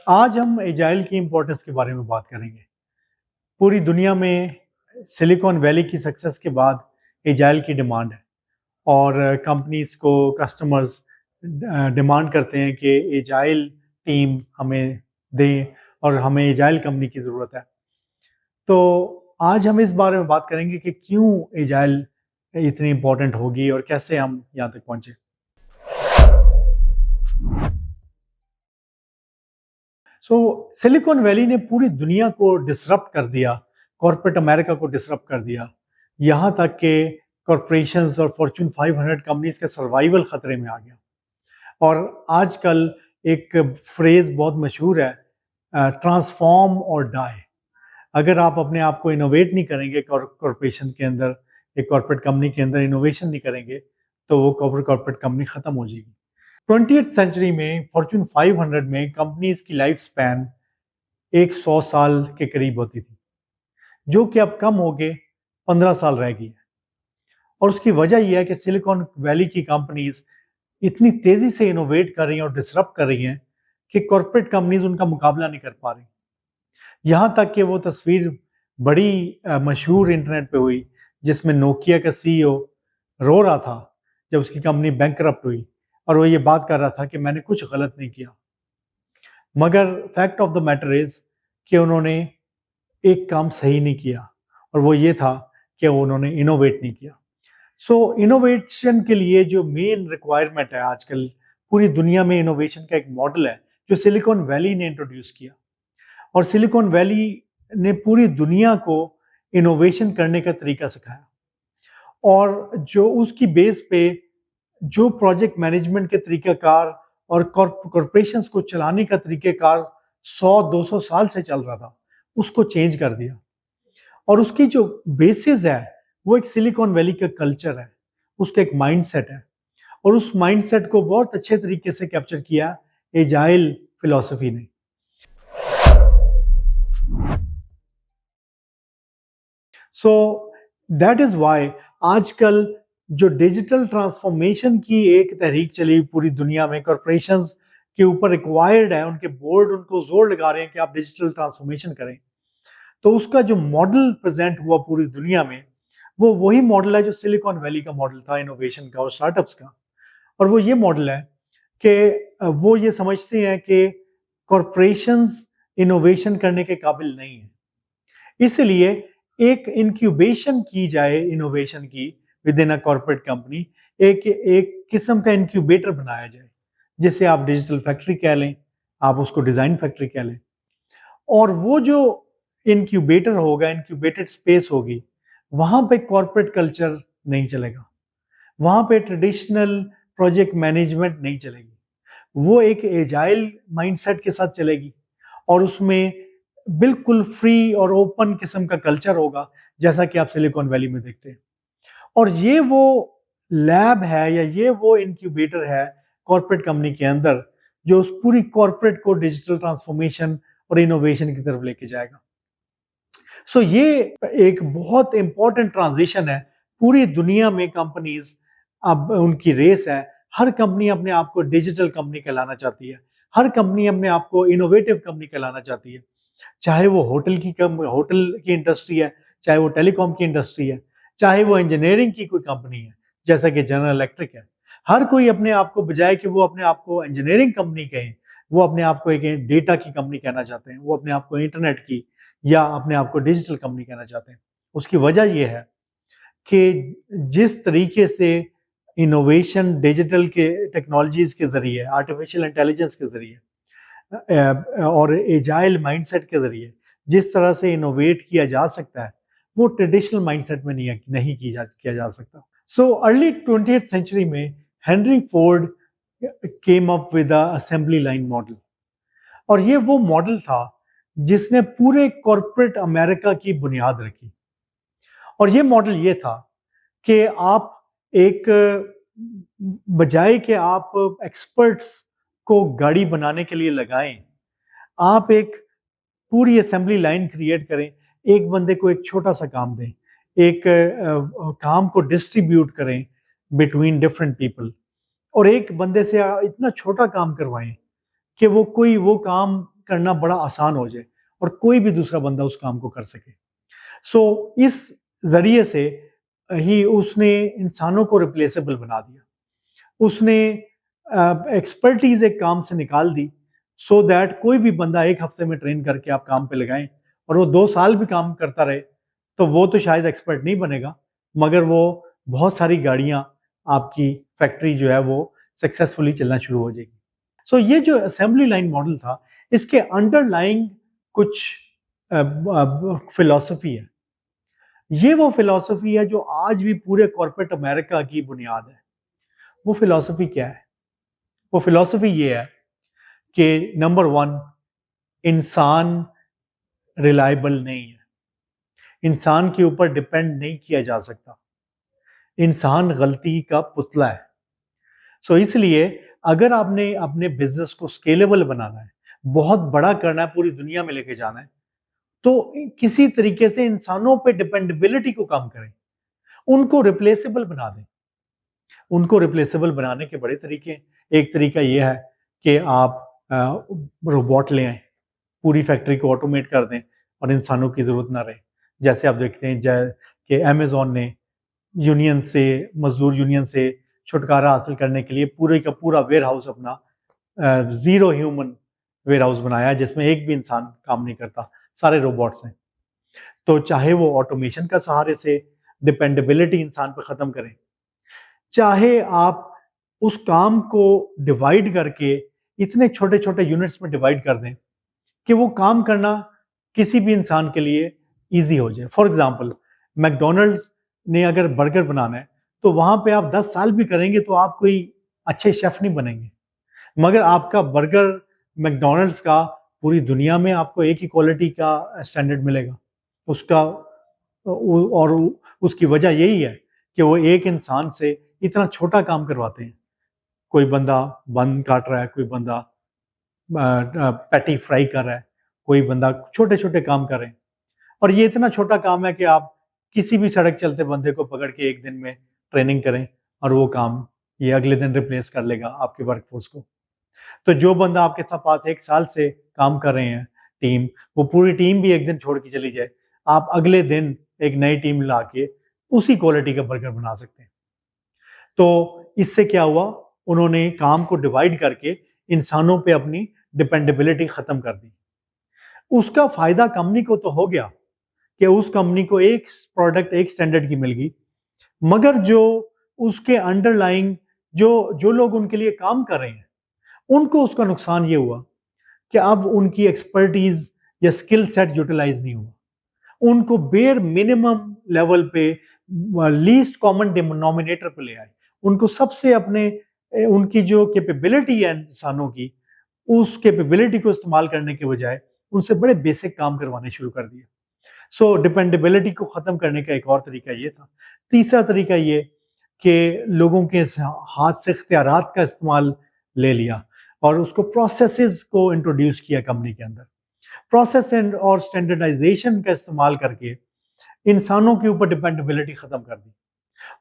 آج ہم ایجائل کی امپورٹنس کے بارے میں بات کریں گے۔ پوری دنیا میں سلیکون ویلی کی سکسس کے بعد ایجائل کی ڈیمانڈ ہے، اور کمپنیز کو کسٹمرز ڈیمانڈ کرتے ہیں کہ ایجائل ٹیم ہمیں دیں اور ہمیں ایجائل کمپنی کی ضرورت ہے۔ تو آج ہم اس بارے میں بات کریں گے کہ کیوں ایجائل اتنی امپورٹنٹ ہوگی اور کیسے ہم یہاں تک پہنچے۔ سلیکون ویلی نے پوری دنیا کو ڈسرپٹ کر دیا، کارپوریٹ امریکہ کو ڈسرپٹ کر دیا، یہاں تک کہ کارپوریشنز اور فارچون 500 کمپنیز کا سروائیول خطرے میں آ گیا۔ اور آج کل ایک فریز بہت مشہور ہے، ٹرانسفارم اور ڈائی۔ اگر آپ اپنے آپ کو انوویٹ نہیں کریں گے کارپوریشن کے اندر، ایک کارپوریٹ کمپنی کے اندر انوویشن نہیں کریں گے تو وہ کارپوریٹ کمپنی ختم ہو جائے گی۔ 20th سینچری میں فارچون 500 میں کمپنیز کی لائف سپین 100 سال کے قریب ہوتی تھی، جو کہ اب کم ہو کے 15 سال رہ گئی ہے۔ اور اس کی وجہ یہ ہے کہ سلیکون ویلی کی کمپنیز اتنی تیزی سے انوویٹ کر رہی ہیں اور ڈسرپٹ کر رہی ہیں کہ کارپوریٹ کمپنیز ان کا مقابلہ نہیں کر پا رہی۔ یہاں تک کہ وہ تصویر بڑی مشہور انٹرنیٹ پہ ہوئی جس میں نوکیا کا CEO رو رہا تھا جب اس کی کمپنی بینکرپٹ ہوئی، اور وہ یہ بات کر رہا تھا کہ میں نے کچھ غلط نہیں کیا۔ مگر fact of the matter is کہ انہوں نے ایک کام صحیح نہیں کیا، اور وہ یہ تھا کہ انہوں نے انوویٹ نہیں کیا۔ انوویشن کے لیے جو مین ریکوائرمنٹ ہے آج کل پوری دنیا میں، انوویشن کا ایک ماڈل ہے جو سلیکون ویلی نے انٹروڈیوس کیا، اور سلیکون ویلی نے پوری دنیا کو انوویشن کرنے کا طریقہ سکھایا، اور جو اس کی بیس پہ جو پروجیکٹ مینجمنٹ کے طریقہ کار اور کارپوریشنز کو چلانے کا طریقہ کار 100-200 سال سے چل رہا تھا، اس کو چینج کر دیا۔ اور اس کی جو بیسز ہے وہ ایک سلیکون ویلی کا کلچر ہے، اس کا ایک مائنڈ سیٹ ہے، اور اس مائنڈ سیٹ کو بہت اچھے طریقے سے کیپچر کیا ایجائل فلسفی نے۔ دیٹ از وائی آج کل جو ڈیجیٹل ٹرانسفارمیشن کی ایک تحریک چلی پوری دنیا میں، کارپوریشنز کے اوپر ریکوائرڈ ہے، ان کے بورڈ ان کو زور لگا رہے ہیں کہ آپ ڈیجیٹل ٹرانسفارمیشن کریں، تو اس کا جو ماڈل پریزنٹ ہوا پوری دنیا میں وہ وہی ماڈل ہے جو سلیکون ویلی کا ماڈل تھا انوویشن کا اور اسٹارٹ اپس کا۔ اور وہ یہ ماڈل ہے کہ وہ یہ سمجھتے ہیں کہ کارپوریشنز انوویشن کرنے کے قابل نہیں ہیں، اس لیے ایک انکیوبیشن کی جائے انوویشن کی with in a corporate company, ایک قسم کا انکیوبیٹر بنایا جائے، جسے آپ ڈیجیٹل فیکٹری کہہ لیں، آپ اس کو ڈیزائن فیکٹری کہہ لیں۔ اور وہ جو انکیوبیٹر ہوگا، انکیوبیٹڈ سپیس ہوگی، وہاں پہ کارپوریٹ کلچر نہیں چلے گا، وہاں پہ ٹریڈیشنل پروجیکٹ مینجمنٹ نہیں چلے گی، وہ ایک ایجائل مائنڈ سیٹ کے ساتھ چلے گی، اور اس میں بالکل فری اور اوپن قسم کا کلچر ہوگا جیسا کہ آپ سلیکون ویلی میں دیکھتے ہیں۔ اور یہ وہ لیب ہے یا یہ وہ انکیوبیٹر ہے کارپوریٹ کمپنی کے اندر جو اس پوری کارپوریٹ کو ڈیجیٹل ٹرانسفارمیشن اور انوویشن کی طرف لے کے جائے گا۔ یہ ایک بہت امپورٹنٹ ٹرانزیشن ہے پوری دنیا میں۔ کمپنیز اب ان کی ریس ہے، ہر کمپنی اپنے آپ کو ڈیجیٹل کمپنی کہلانا چاہتی ہے، ہر کمپنی اپنے آپ کو انوویٹو کمپنی کہلانا چاہتی ہے، چاہے وہ ہوٹل کی انڈسٹری ہے، چاہے وہ ٹیلی کام کی انڈسٹری ہے، چاہے وہ انجینئرنگ کی کوئی کمپنی ہے جیسا کہ جنرل الیکٹرک ہے۔ ہر کوئی اپنے آپ کو بجائے کہ وہ اپنے آپ کو انجینئرنگ کمپنی کہیں، وہ اپنے آپ کو ایک ڈیٹا کی کمپنی کہنا چاہتے ہیں، وہ اپنے آپ کو انٹرنیٹ کی یا اپنے آپ کو ڈیجیٹل کمپنی کہنا چاہتے ہیں۔ اس کی وجہ یہ ہے کہ جس طریقے سے انوویشن ڈیجیٹل کے ٹیکنالوجیز کے ذریعے، آرٹیفیشل انٹیلیجنس کے ذریعے اور ایجائل مائنڈ سیٹ کے ذریعے جس طرح سے انوویٹ کیا جا سکتا ہے، وہ ٹریڈیشنل مائنڈ سیٹ میں نہیں کیا جا سکتا۔ ارلی 20th سینچری میں Henry Ford came up with assembly line model, اور یہ وہ ماڈل تھا جس نے پورے کارپوریٹ امریکہ کی بنیاد رکھی۔ اور یہ ماڈل یہ تھا کہ آپ ایک بجائے کہ آپ ایکسپرٹس کو گاڑی بنانے کے لیے لگائیں، آپ ایک پوری اسمبلی لائن کریٹ کریں، ایک بندے کو ایک چھوٹا سا کام دیں، ایک کام کو ڈسٹریبیوٹ کریں بٹوین ڈفرینٹ پیپل، اور ایک بندے سے اتنا چھوٹا کام کروائیں کہ وہ کام کرنا بڑا آسان ہو جائے اور کوئی بھی دوسرا بندہ اس کام کو کر سکے. سو اس ذریعے سے ہی اس نے انسانوں کو ریپلیسیبل بنا دیا. اس نے ایکسپرٹیز ایک کام سے نکال دی سو دیٹ کوئی بھی بندہ ایک ہفتے میں ٹرین کر کے آپ کام پہ لگائیں اور وہ 2 سال بھی کام کرتا رہے تو وہ تو شاید ایکسپرٹ نہیں بنے گا, مگر وہ بہت ساری گاڑیاں آپ کی فیکٹری جو ہے وہ سکسیسفلی چلنا شروع ہو جائے گی. سو یہ جو اسمبلی لائن ماڈل تھا اس کے انڈر لائنگ کچھ فلسفی ہے. یہ وہ فلسفی ہے جو آج بھی پورے کارپوریٹ امریکہ کی بنیاد ہے. وہ فلسفی کیا ہے؟ وہ فلسفی یہ ہے کہ نمبر 1 انسان ریلائبل نہیں ہے, انسان کے اوپر ڈپینڈ نہیں کیا جا سکتا, انسان غلطی کا پتلا ہے. سو اس لیے اگر آپ نے اپنے بزنس کو سکیلیبل بنانا ہے, بہت بڑا کرنا ہے, پوری دنیا میں لے کے جانا ہے, تو کسی طریقے سے انسانوں پہ ڈپینڈیبلٹی کو کم کریں, ان کو ریپلیسیبل بنا دیں. ان کو ریپلیسیبل بنانے کے بڑے طریقے ہیں. ایک طریقہ یہ ہے کہ آپ روبوٹ لے آئیں, پوری فیکٹری کو آٹومیٹ کر دیں اور انسانوں کی ضرورت نہ رہے. جیسے آپ دیکھتے ہیں کہ امیزون نے مزدور یونین سے چھٹکارا حاصل کرنے کے لیے پورے کا پورا ویئر ہاؤس اپنا زیرو ہیومن ویئر ہاؤس بنایا جس میں ایک بھی انسان کام نہیں کرتا, سارے روبوٹس ہیں. تو چاہے وہ آٹومیشن کا سہارے سے ڈپینڈیبلٹی انسان پہ ختم کریں, چاہے آپ اس کام کو ڈیوائڈ کر کے اتنے چھوٹے چھوٹے یونٹس میں ڈیوائڈ کر دیں کہ وہ کام کرنا کسی بھی انسان کے لیے ایزی ہو جائے. فار ایگزامپل میک ڈونلڈز نے اگر برگر بنانا ہے تو وہاں پہ آپ 10 سال بھی کریں گے تو آپ کوئی اچھے شیف نہیں بنیں گے, مگر آپ کا برگر میک ڈونلڈز کا پوری دنیا میں آپ کو ایک ہی کوالٹی کا اسٹینڈرڈ ملے گا اس کا. اور اس کی وجہ یہی ہے کہ وہ ایک انسان سے اتنا چھوٹا کام کرواتے ہیں. کوئی بندہ بن کاٹ رہا ہے, کوئی بندہ پیٹی فرائی کر رہا ہے, کوئی بندہ چھوٹے چھوٹے کام کر رہے ہیں. اور یہ اتنا چھوٹا کام ہے کہ آپ کسی بھی سڑک چلتے بندے کو پکڑ کے ایک دن میں ٹریننگ کریں اور وہ کام یہ اگلے دن ریپلیس کر لے گا آپ کے ورک فورس کو. تو جو بندہ آپ کے پاس 1 سال سے کام کر رہے ہیں ٹیم, وہ پوری ٹیم بھی ایک دن چھوڑ کے چلی جائے, آپ اگلے دن ایک نئی ٹیم لا کے اسی کوالٹی کا برگر بنا سکتے ہیں. تو اس سے کیا ہوا, انہوں نے کام کو ڈیوائڈ کر کے انسانوں پہ اپنی ڈپینڈیبلٹی ختم کر دی. اس کا فائدہ کمپنی کو تو ہو گیا کہ اس کمپنی کو ایک پروڈکٹ ایک سٹینڈرڈ کی مل گئی, مگر جو اس کے انڈر لائنگ جو لوگ ان کے لیے کام کر رہے ہیں ان کو اس کا نقصان یہ ہوا کہ اب ان کی ایکسپرٹیز یا اسکل سیٹ یوٹیلائز نہیں ہوا. ان کو بیر منیمم لیول پہ لیسٹ کامن ڈینومینیٹر پہ لے آئے. ان کو سب سے ان کی جو کیپیبلٹی ہے انسانوں کی, اس کیپیبلٹی کو استعمال کرنے کے بجائے ان سے بڑے بیسک کام کروانے شروع کر دیا. سو ڈپینڈیبلٹی کو ختم کرنے کا ایک اور طریقہ یہ تھا. تیسرا طریقہ یہ کہ لوگوں کے ہاتھ سے اختیارات کا استعمال لے لیا اور اس کو پروسیسز کو انٹروڈیوس کیا کمپنی کے اندر. پروسیس اور اسٹینڈرڈائزیشن کا استعمال کر کے انسانوں کے اوپر ڈپینڈیبلٹی ختم کر دی,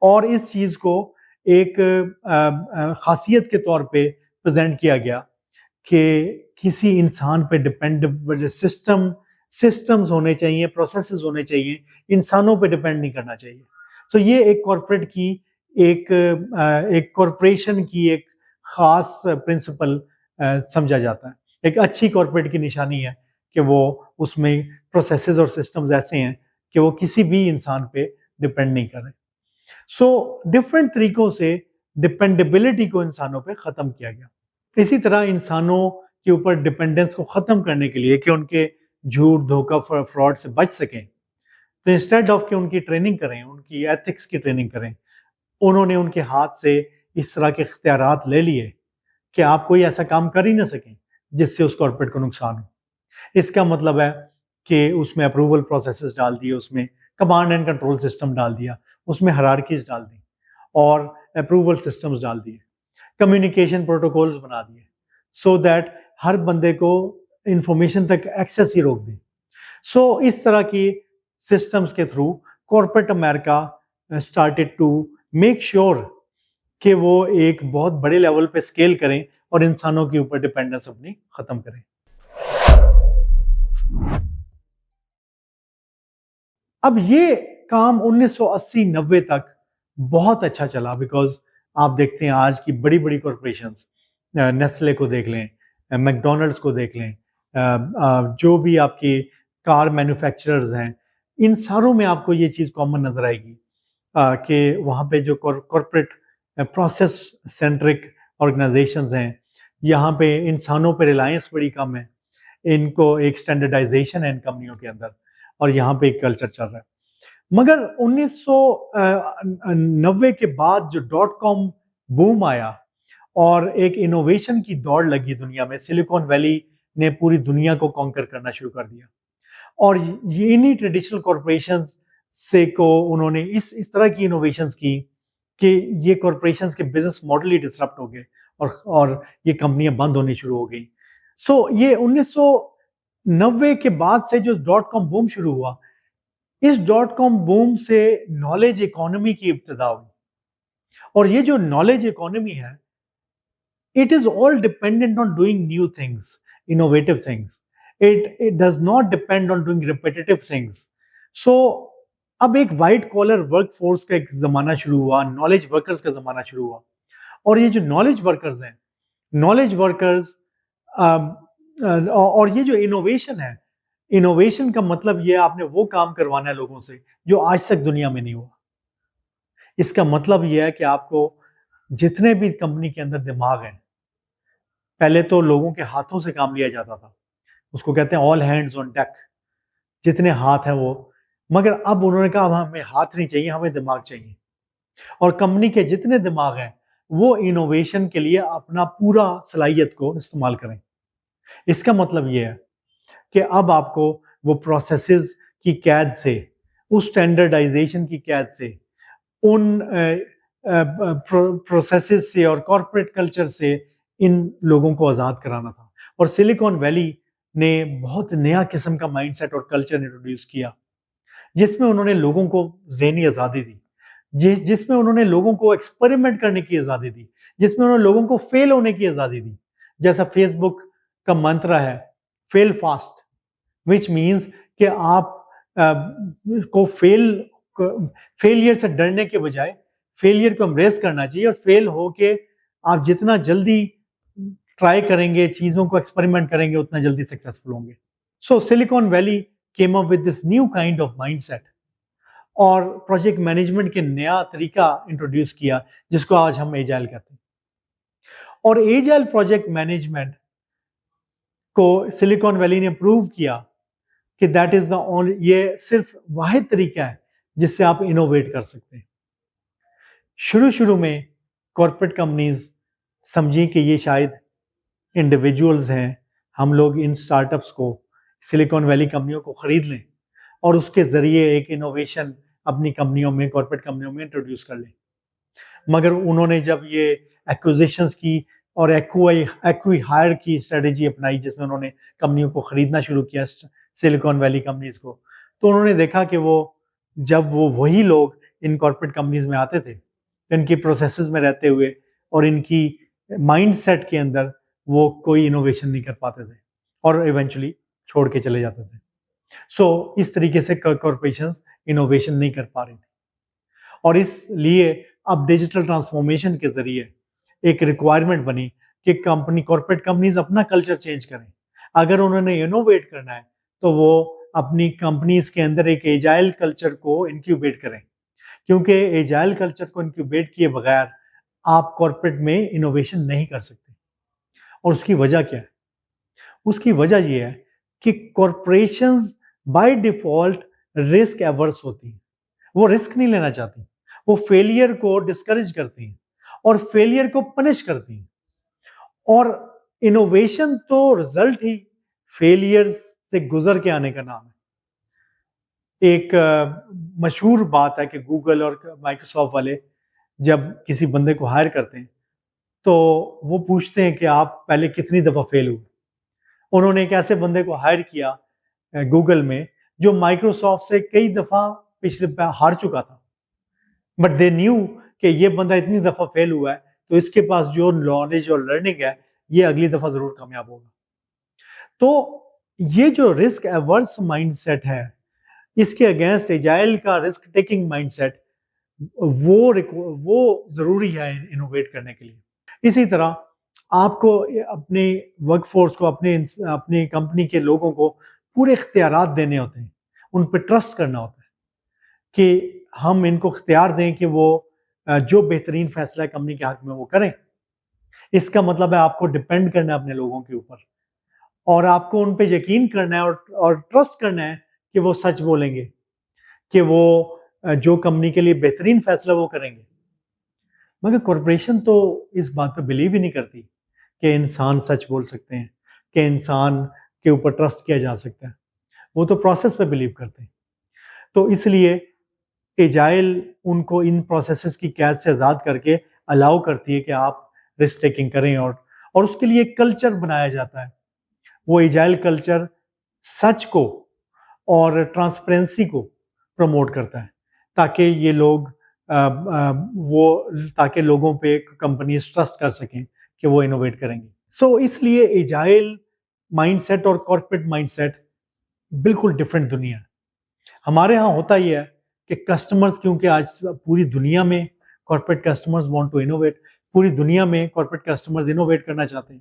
اور اس چیز کو ایک خاصیت کے طور پہ پریزنٹ کیا گیا کہ کسی انسان پہ ڈپینڈیبل سسٹمز ہونے چاہیے, پروسیسز ہونے چاہیے, انسانوں پہ ڈپینڈ نہیں کرنا چاہیے. سو یہ ایک کارپوریٹ کی ایک کارپوریشن کی ایک خاص پرنسپل سمجھا جاتا ہے. ایک اچھی کارپوریٹ کی نشانی ہے کہ وہ اس میں پروسیسز اور سسٹمز ایسے ہیں کہ وہ کسی بھی انسان پہ ڈپینڈ نہیں کر رہے. سو ڈفرینٹ طریقوں سے ڈپینڈیبلٹی کو انسانوں پہ ختم کیا گیا. اسی طرح انسانوں کے اوپر ڈپینڈنس کو ختم کرنے کے لیے کہ ان کے جھوٹ دھوکہ فراڈ سے بچ سکیں, تو انسٹیڈ آف کہ ان کی ٹریننگ کریں, ان کی ایتھکس کی ٹریننگ کریں, انہوں نے ان کے ہاتھ سے اس طرح کے اختیارات لے لیے کہ آپ کوئی ایسا کام کر ہی نہ سکیں جس سے اس کارپوریٹ کو نقصان ہو. اس کا مطلب ہے کہ اس میں اپروول پروسیسز ڈال دیے, اس میں کمانڈ اینڈ کنٹرول سسٹم ڈال دیا, اس میں ہرارکیز ڈال دی اور اپروول سسٹمز ڈال دیے, کمیونیکیشن پروٹوکولز بنا دیے سو دیٹ ہر بندے کو انفارمیشن تک ایکسیس ہی روک دیں. سو اس طرح کی سسٹمز کے through corporate America started to make sure کہ وہ ایک بہت بڑے لیول پہ اسکیل کریں اور انسانوں کے اوپر ڈپینڈنس اپنی ختم کریں. اب یہ کام 1980-90 تک بہت اچھا چلا، بیکاز آپ دیکھتے ہیں آج کی بڑی بڑی کارپوریشنز، نیسلے کو دیکھ لیں، میکڈونلڈس کو دیکھ لیں، جو بھی آپ کی کار مینوفیکچررز ہیں، ان ساروں میں آپ کو یہ چیز کامن نظر آئے گی کہ وہاں پہ جو کارپوریٹ پروسیس سینٹرک آرگنائزیشنز ہیں، یہاں پہ انسانوں پہ ریلائنس بڑی کم ہے، ان کو ایک سٹینڈرڈائزیشن ہے ان کمپنیوں کے اندر، اور یہاں پہ ایک کلچر چل رہا ہے۔ مگر 1990 کے بعد جو ڈاٹ کام بوم آیا اور ایک انوویشن کی دوڑ لگی دنیا میں، سلیکون ویلی نے پوری دنیا کو کانکر کرنا شروع کر دیا، اور انہی ٹریڈیشنل کارپوریشنز سے کو انہوں نے اس طرح کی انوویشنز کی کہ یہ کارپوریشنز کے بزنس ماڈل ہی ڈسرپٹ ہو گئے اور یہ کمپنیاں بند ہونی شروع ہو گئی۔ سو یہ 1990 کے بعد سے جو ڈاٹ کام بوم شروع ہوا، اس ڈاٹ کام بوم سے نالج اکانومی کی ابتدا ہوئی، اور یہ جو نالج اکانومی ہے، it is all dependent on doing new things, innovative things. It does not depend on doing repetitive things. So اب ایک وائٹ کالر ورک فورس کا ایک زمانہ شروع ہوا، نالج ورکرز کا زمانہ شروع ہوا، اور یہ جو نالج ورکرز ہیں، نالج ورکرز اور یہ جو انوویشن ہے، انوویشن کا مطلب یہ آپ نے وہ کام کروانا ہے لوگوں سے جو آج تک دنیا میں نہیں ہوا۔ اس کا مطلب یہ ہے کہ آپ کو جتنے بھی کمپنی کے اندر دماغ ہیں، پہلے تو لوگوں کے ہاتھوں سے کام لیا جاتا تھا، اس کو کہتے ہیں آل ہینڈز آن ڈیک، جتنے ہاتھ ہیں وہ، مگر اب انہوں نے کہا ہمیں ہاتھ نہیں چاہیے، ہمیں دماغ چاہیے، اور کمپنی کے جتنے دماغ ہیں وہ انوویشن کے لیے اپنا پورا صلاحیت کو استعمال کریں۔ اس کا مطلب یہ ہے کہ اب آپ کو وہ پروسیسز کی قید سے، اس اسٹینڈرڈائزیشن کی قید سے، ان پروسیسز سے اور کارپوریٹ کلچر سے ان لوگوں کو آزاد کرانا تھا، اور سلیکون ویلی نے بہت نیا قسم کا مائنڈ سیٹ اور کلچر انٹروڈیوس کیا، جس میں انہوں نے لوگوں کو ذہنی آزادی دی، جس میں انہوں نے لوگوں کو ایکسپیریمنٹ کرنے کی آزادی دی، جس میں انہوں نے لوگوں کو فیل ہونے کی آزادی دی۔ جیسا فیس بک کا منترا ہے فیل فاسٹ، وچ مینز کہ آپ کو فیلئر سے ڈرنے کے بجائے فیلئر کو امبریس کرنا چاہیے، اور فیل ہو کے آپ جتنا جلدی ٹرائی کریں گے، چیزوں کو ایکسپیریمنٹ کریں گے، اتنا جلدی سکسیسفل ہوں گے۔ So Silicon Valley came up with this new kind of mindset اور پروجیکٹ مینجمنٹ کے نیا طریقہ انٹروڈیوس کیا، جس کو آج ہم ایجائل کہتے ہیں، اور ایجائل پروجیکٹ مینجمنٹ کو سلیکون ویلی نے پروو کیا کہ دیٹ از یہ صرف واحد طریقہ ہے جس سے آپ انوویٹ کر سکتے ہیں۔ شروع میں کارپوریٹ کمپنیز سمجھی کہ یہ شاید انڈیویجولز ہیں، ہم لوگ ان سٹارٹ اپس کو، سلیکون ویلی کمپنیوں کو خرید لیں اور اس کے ذریعے ایک انوویشن اپنی کمپنیوں میں، کارپوریٹ کمپنیوں میں انٹروڈیوس کر لیں۔ مگر انہوں نے جب یہ ایکوزیشنز کی اور ایکوی ہائر کی اسٹریٹجی اپنائی، جس میں انہوں نے کمپنیوں کو خریدنا شروع کیا، سلیکون ویلی کمپنیز کو، تو انہوں نے دیکھا کہ جب وہی لوگ ان کارپوریٹ کمپنیز میں آتے تھے، ان کی پروسیسز میں رہتے ہوئے اور ان کی مائنڈ سیٹ کے اندر وہ کوئی انوویشن نہیں کر پاتے تھے، اور ایونچولی چھوڑ کے چلے جاتے تھے۔ سو اس طریقے سے کارپوریشنز انوویشن نہیں کر پا رہی تھی، اور اس لیے اب ڈیجیٹل ٹرانسفارمیشن کے ذریعے ایک ریکوائرمنٹ بنی کہ کارپوریٹ کمپنیز اپنا کلچر چینج کریں۔ اگر انہوں نے انوویٹ کرنا ہے تو وہ اپنی کمپنیز کے اندر ایک ایجائل کلچر کو انکیوبیٹ کریں، کیونکہ ایجائل کلچر کو انکیوبیٹ کیے بغیر آپ کارپوریٹ میں انوویشن نہیں کر سکتے۔ اور اس کی وجہ کیا ہے؟ اس کی وجہ یہ ہے کہ کارپوریشنز بائی ڈیفالٹ رسک ایورس ہوتی ہیں، وہ رسک نہیں لینا چاہتی، وہ فیلئر کو ڈسکریج کرتی ہیں اور فیلئر کو پنش کرتی ہیں، اور انوویشن تو رزلٹ ہی فیلئر سے گزر کے آنے کا نام ہے۔ ایک مشہور بات ہے کہ گوگل اور مائیکروسافٹ والے جب کسی بندے کو ہائر کرتے ہیں تو وہ پوچھتے ہیں کہ آپ پہلے کتنی دفعہ فیل ہوئے۔ انہوں نے ایک ایسے بندے کو ہائر کیا گوگل میں جو مائیکروسافٹ سے کئی دفعہ پچھلے ہار چکا تھا، بٹ دے نیو کہ یہ بندہ اتنی دفعہ فیل ہوا ہے تو اس کے پاس جو نالج اور لرننگ ہے یہ اگلی دفعہ ضرور کامیاب ہوگا۔ تو یہ جو رسک ایورس مائنڈ سیٹ ہے اس کے اگینسٹ ایجائل کا رسک ٹیکنگ مائنڈ سیٹ وہ ضروری ہے انوویٹ کرنے کے لیے. اسی طرح آپ کو اپنے ورک فورس کو اپنے کمپنی کے لوگوں کو پورے اختیارات دینے ہوتے ہیں, ان پہ ٹرسٹ کرنا ہوتا ہے کہ ہم ان کو اختیار دیں کہ وہ جو بہترین فیصلہ ہے کمپنی کے حق میں وہ کریں. اس کا مطلب ہے آپ کو ڈپینڈ کرنا ہے اپنے لوگوں کے اوپر, اور آپ کو ان پہ یقین کرنا ہے اور ٹرسٹ کرنا ہے کہ وہ سچ بولیں گے, کہ وہ جو کمپنی کے لیے بہترین فیصلہ وہ کریں گے. مگر کارپوریشن تو اس بات پہ بلیو ہی نہیں کرتی کہ انسان سچ بول سکتے ہیں, کہ انسان کے اوپر ٹرسٹ کیا جا سکتا ہے. وہ تو پروسیس پہ بلیو کرتے ہیں. تو اس لیے ایجائل ان کو ان پروسیسز کی قید سے آزاد کر کے الاؤ کرتی ہے کہ آپ رسک ٹیکنگ کریں, اور اس کے لیے ایک کلچر بنایا جاتا ہے. وہ ایجائل کلچر سچ کو اور ٹرانسپیرنسی کو پروموٹ کرتا ہے تاکہ یہ لوگ تاکہ لوگوں پہ کمپنیز ٹرسٹ کر سکیں کہ وہ انوویٹ کریں گے. سو اس لیے ایجائل مائنڈ سیٹ اور کارپوریٹ مائنڈ سیٹ بالکل ڈفرینٹ دنیا ہے. ہمارے ہاں ہوتا ہی ہے کہ کسٹمرز, کیونکہ آج پوری دنیا میں corporate customers want to innovate, پوری دنیا میں کارپوریٹ کسٹمرز انوویٹ کرنا چاہتے ہیں,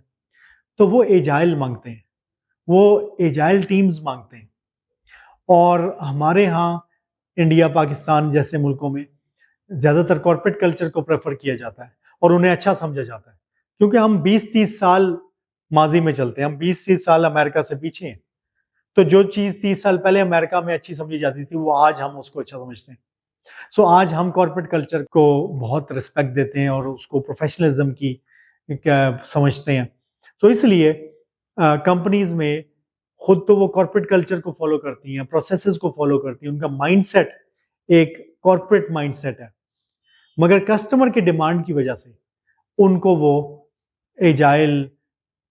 تو وہ ایجائل مانگتے ہیں, وہ ایجائل ٹیمز مانگتے ہیں. اور ہمارے ہاں انڈیا, پاکستان جیسے ملکوں میں زیادہ تر کارپوریٹ کلچر کو پریفر کیا جاتا ہے اور انہیں اچھا سمجھا جاتا ہے, کیونکہ ہم 20-30 سال ماضی میں چلتے ہیں, ہم 20-30 سال امریکہ سے پیچھے ہیں. تو جو چیز 30 سال پہلے امریکہ میں اچھی سمجھی جاتی تھی وہ آج ہم اس کو اچھا سمجھتے ہیں. سو آج ہم کارپوریٹ کلچر کو بہت رسپیکٹ دیتے ہیں اور اس کو پروفیشنلزم کی سمجھتے ہیں. سو اس لیے کمپنیز میں خود تو وہ کارپوریٹ کلچر کو فالو کرتی ہیں, پروسیسز کو فالو کرتی ہیں, ان کا مائنڈ سیٹ ایک کارپوریٹ مائنڈ سیٹ ہے. مگر کسٹمر کی ڈیمانڈ کی وجہ سے ان کو وہ ایجائل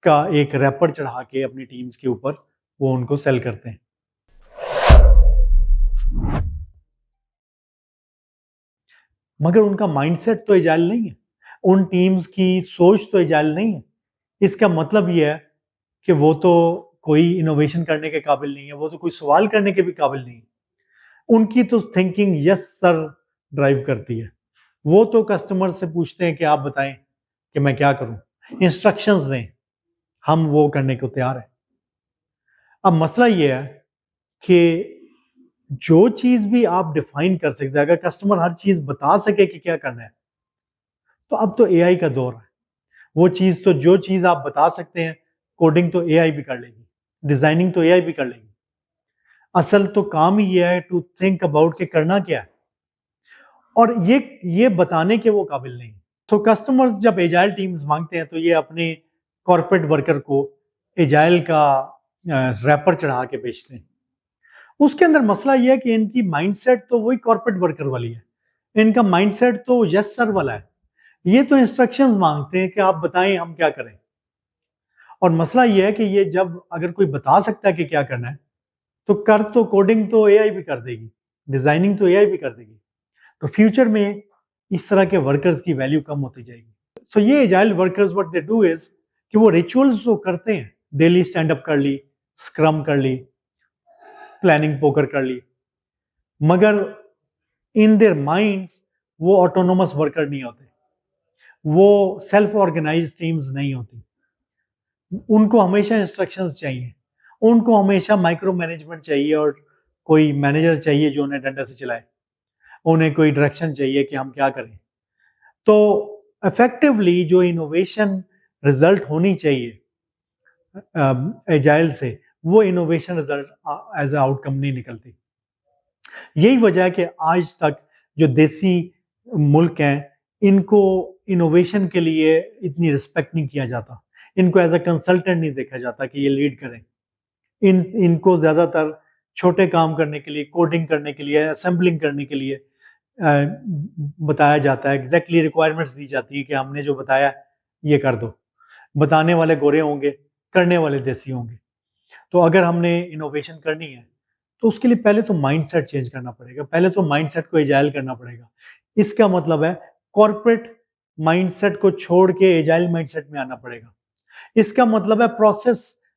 کا ایک ریپر چڑھا کے اپنی ٹیمز کے اوپر وہ ان کو سیل کرتے ہیں. مگر ان کا مائنڈ سیٹ تو ایجائل نہیں ہے, ان ٹیمز کی سوچ تو ایجائل نہیں ہے. اس کا مطلب یہ ہے کہ وہ تو کوئی انوویشن کرنے کے قابل نہیں ہے, وہ تو کوئی سوال کرنے کے بھی قابل نہیں ہے. ان کی تو تھنکنگ یس سر ڈرائیو کرتی ہے. وہ تو کسٹمر سے پوچھتے ہیں کہ آپ بتائیں کہ میں کیا کروں, انسٹرکشنز دیں, ہم وہ کرنے کو تیار ہیں. اب مسئلہ یہ ہے کہ جو چیز بھی آپ ڈیفائن کر سکتے ہیں, اگر کسٹمر ہر چیز بتا سکے کہ کیا کرنا ہے, تو اب تو اے آئی کا دور ہے. وہ چیز تو جو چیز آپ بتا سکتے ہیں کوڈنگ تو اے آئی بھی کر لے گی, ڈیزائننگ تو اے آئی بھی کر لے گی. اصل تو کام ہی یہ ہے ٹو تھنک اباؤٹ کہ کرنا کیا ہے, اور یہ بتانے کے وہ قابل نہیں. سو کسٹمرز جب ایجائل ٹیمز مانگتے ہیں تو یہ اپنے کارپوریٹ ورکر کو ایجائل کا ریپر چڑھا کے بیچتے ہیں. اس کے اندر مسئلہ یہ ہے کہ ان کی مائنڈ سیٹ تو وہی کارپوریٹ ورکر والی ہے, ان کا مائنڈ سیٹ تو یس سر والا ہے. یہ تو انسٹرکشنز مانگتے ہیں کہ آپ بتائیں ہم کیا کریں. اور مسئلہ یہ ہے کہ یہ جب اگر کوئی بتا سکتا ہے کہ کیا کرنا ہے تو کوڈنگ تو اے آئی بھی کر دے گی, ڈیزائننگ تو اے آئی بھی کر دے گی. تو فیوچر میں اس طرح کے ورکرز کی ویلیو کم ہوتی جائے گی. سو یہ agile workers what they do is کہ وہ ریچولز تو کرتے ہیں, ڈیلی اسٹینڈ اپ کر لی, اسکرم کر لی, پلاننگ پوکر کر لی, مگر ان دیئر مائنڈز وہ آٹونومس ورکر نہیں ہوتے, وہ سیلف آرگنائز ٹیمز نہیں ہوتی. ان کو ہمیشہ انسٹرکشنز چاہیے, ان کو ہمیشہ مائکرو مینجمنٹ چاہیے, اور کوئی مینیجر چاہیے جو انہیں ڈنڈے سے چلائے, انہیں کوئی ڈائریکشن چاہیے کہ ہم کیا کریں. تو افیکٹولی جو انوویشن رزلٹ ہونی چاہیے ایجائل سے, وہ innovation result as a out کم نہیں نکلتی. یہی وجہ ہے کہ آج تک جو دیسی ملک ہیں ان کو انوویشن کے لیے اتنی رسپیکٹ نہیں کیا جاتا, ان کو ایز اے کنسلٹنٹ نہیں دیکھا جاتا کہ یہ لیڈ کریں. ان کو زیادہ تر چھوٹے کام کرنے کے لیے, کوڈنگ کرنے کے لیے, اسمبلنگ کرنے کے لیے بتایا جاتا ہے, ایگزیکٹلی ریکوائرمنٹس دی جاتی ہے کہ ہم نے جو بتایا یہ کر دو. بتانے والے گورے ہوں گے, کرنے والے دیسی ہوں گے. تو اگر ہم نے انوویشن کرنی ہے تو اس کے لیے پہلے تو مائنڈ سیٹ چینج کرنا پڑے گا, پہلے تو مائنڈ سیٹ کو ایجائل کرنا پڑے گا. اس کا مطلب ہے کارپوریٹ مائنڈ سیٹ کو چھوڑ کے ایجائل مائنڈ سیٹ میں آنا پڑے گا. اس کا مطلب ہے پروسیس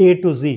A to Z।